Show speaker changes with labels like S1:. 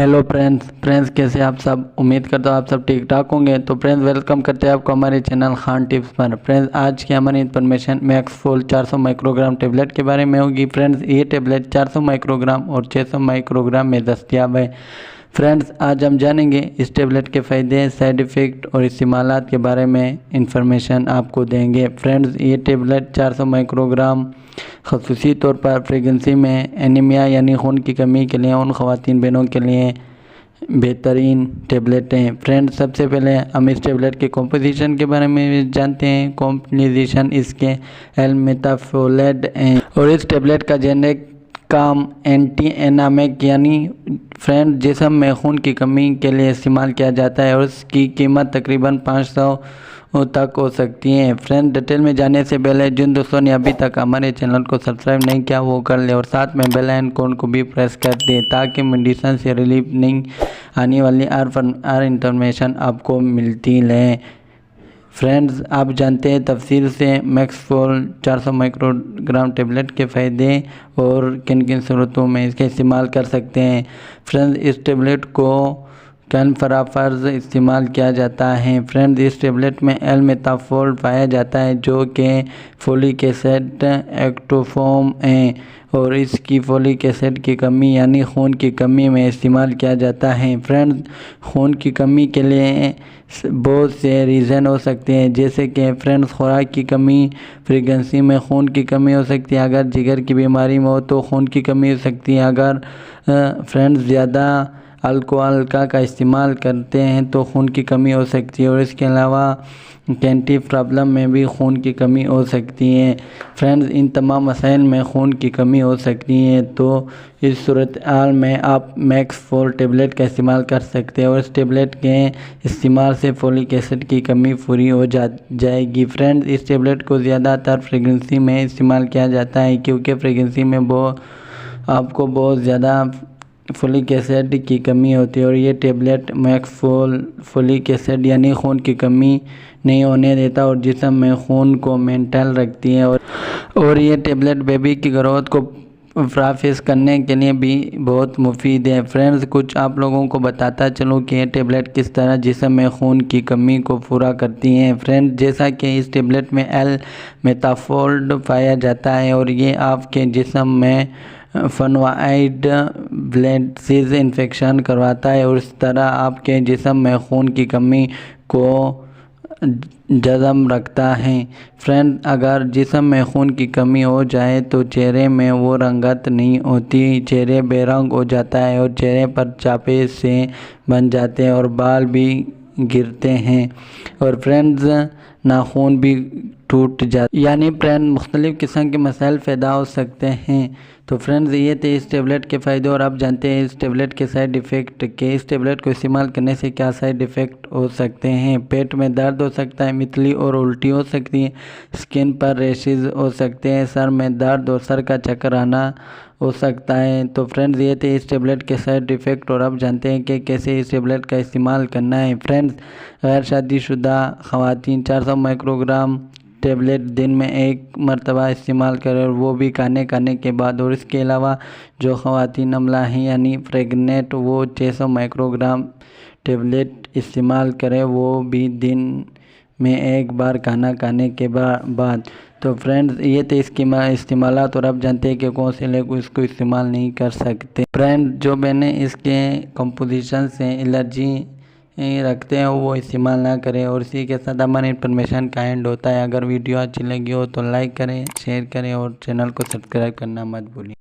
S1: Hello friends कैसे आप सब। उम्मीद करता हूँ आप सब ठीक ठाक होंगे। तो फ्रेंड्स वेलकम करते हैं आपको हमारे चैनल खान टिप्स पर। फ्रेंड्स आज की हमारी इन्फॉर्मेशन मैक्सफोल 400 माइक्रोग्राम टेबलेट के बारे में होगी। फ्रेंड्स ये टेबलेट 400 माइक्रोग्राम और 600 माइक्रोग्राम में दस्तयाब है। फ्रेंड्स आज हम जानेंगे इस टेबलेट के फ़ायदे, साइड इफ़ेक्ट और इस्तेमालात के बारे में इंफॉर्मेशन आपको देंगे। फ्रेंड्स ये टेबलेट 400 माइक्रोग्राम ख़ुसूसी तौर पर प्रेगनेंसी में एनीमिया यानी खून की कमी के लिए उन ख़वातीन बहनों के लिए बेहतरीन टेबलेट हैं। फ्रेंड्स सबसे पहले हम इस टेबलेट के कॉम्पोजिशन के बारे में जानते हैं। कॉम्पोजिशन इसके एल-मेटाफोलेट हैं और इस टेबलेट का जेनेरिक काम एंटी एनामिक यानी फ्रेंड जिस्म में खून की कमी के लिए इस्तेमाल किया जाता है और उसकी कीमत तकरीबन 500 तक हो सकती है। फ्रेंड डिटेल में जाने से पहले जिन दोस्तों ने अभी तक हमारे चैनल को सब्सक्राइब नहीं किया वो कर ले और साथ में बेल आइकन को भी प्रेस कर दे ताकि मेडिसिन से रिलीफ नहीं आने वाली हर इंफॉर्मेशन आपको मिलती रहे। फ्रेंड्स आप जानते हैं तफसील से मैक्सफोल 400 माइक्रोग्राम टेबलेट के फ़ायदे और किन किन सूरतों में इसका इस्तेमाल कर सकते हैं। फ्रेंड्स इस टेबलेट को कैनफराफर्ज इस्तेमाल किया जाता है। फ्रेंड्स इस टेबलेट में एल-मेटाफोल पाया जाता है जो कि फोलिक एसिड एक्टोफॉर्म है और इसकी फोलिक एसिड की कमी यानी खून की कमी में इस्तेमाल किया जाता है। फ्रेंड्स खून की कमी के लिए बहुत से रीज़न हो सकते हैं जैसे कि फ्रेंड्स खुराक की कमी, प्रेगनेंसी में खून की कमी हो सकती है, अगर जिगर की बीमारी में हो तो खून की कमी हो सकती है, अगर फ्रेंड्स ज़्यादा अल्कोहल का इस्तेमाल करते हैं तो खून की कमी हो सकती है और इसके अलावा कैंटी प्रॉब्लम में भी खून की कमी हो सकती है। फ्रेंड्स इन तमाम मसाइल में खून की कमी हो सकती है तो इस सूरत हाल में आप मैक्सफोल टेबलेट का इस्तेमाल कर सकते हैं और इस टेबलेट के इस्तेमाल से फोलिक एसिड की कमी पूरी हो जाएगी। फ्रेंड्स इस टेबलेट को ज़्यादातर प्रेगनेंसी में इस्तेमाल किया जाता है क्योंकि प्रेगनेंसी में आपको बहुत ज़्यादा फोलिक एसिड की कमी होती है और ये टेबलेट मैक्सफोल फोलिक एसिड यानी खून की कमी नहीं होने देता और जिस्म में खून को मेंटेन रखती है और ये टेबलेट बेबी की ग्रोथ को फ्राफिस करने के लिए भी बहुत मुफीद है। फ्रेंड्स कुछ आप लोगों को बताता चलूँ कि ये टेबलेट किस तरह जिस्म में खून की कमी को पूरा करती हैं। फ्रेंड्स जैसा कि इस टेबलेट में एल-मेटाफोल पाया जाता है और ये आपके जिस्म में फनवाइड ब्लड सीज इन्फेक्शन करवाता है और इस तरह आपके जिस्म में खून की कमी को जज़म रखता है। फ्रेंड अगर जिस्म में खून की कमी हो जाए तो चेहरे में वो रंगत नहीं होती, चेहरे बेरंग हो जाता है और चेहरे पर चापे से बन जाते हैं और बाल भी गिरते हैं और फ्रेंड्स नाखून भी टूट जाते यानी फ्रेंड मुख्तलिफ़ किस्म के मसाइल पैदा हो सकते हैं। तो फ्रेंड्स ये थे इस टेबलेट के फ़ायदे और आप जानते हैं इस टेबलेट के साइड इफ़ेक्ट के। इस टेबलेट को इस्तेमाल करने से क्या साइड इफ़ेक्ट हो सकते हैं। पेट में दर्द हो सकता है, मितली और उल्टी हो सकती है, स्किन पर रैशेज़ हो सकते हैं, सर में दर्द और सर का चक्कर आना हो सकता है। तो फ्रेंड्स ये थे इस टेबलेट के साइड इफ़ेक्ट और आप जानते हैं कि कैसे इस टेबलेट का इस्तेमाल करना है। फ्रेंड्स गैर शादीशुदा ख़वातीन 400 माइक्रोग्राम टेबलेट दिन में एक मरतबा इस्तेमाल करें और वो भी खाने के बाद और इसके अलावा जो ख़वातीन हमला हैं यानी प्रेग्नेंट वो 600 माइक्रोग्राम टेबलेट इस्तेमाल करें वो भी दिन में एक बार खाना खाने के बाद। तो फ्रेंड्स ये थे इसकी इस्तेमालात और आप जानते हैं कि कौन से लोग इसको इस्तेमाल नहीं कर सकते। फ्रेंड जो मैंने इसके कंपोजिशन से एलर्जी रखते हैं वो इस्तेमाल ना करें और इसी के साथ हमारा इन्फॉर्मेशन का एंड होता है। अगर वीडियो अच्छी लगी हो तो लाइक करें, शेयर करें और चैनल को सब्सक्राइब करना मत भूलिए।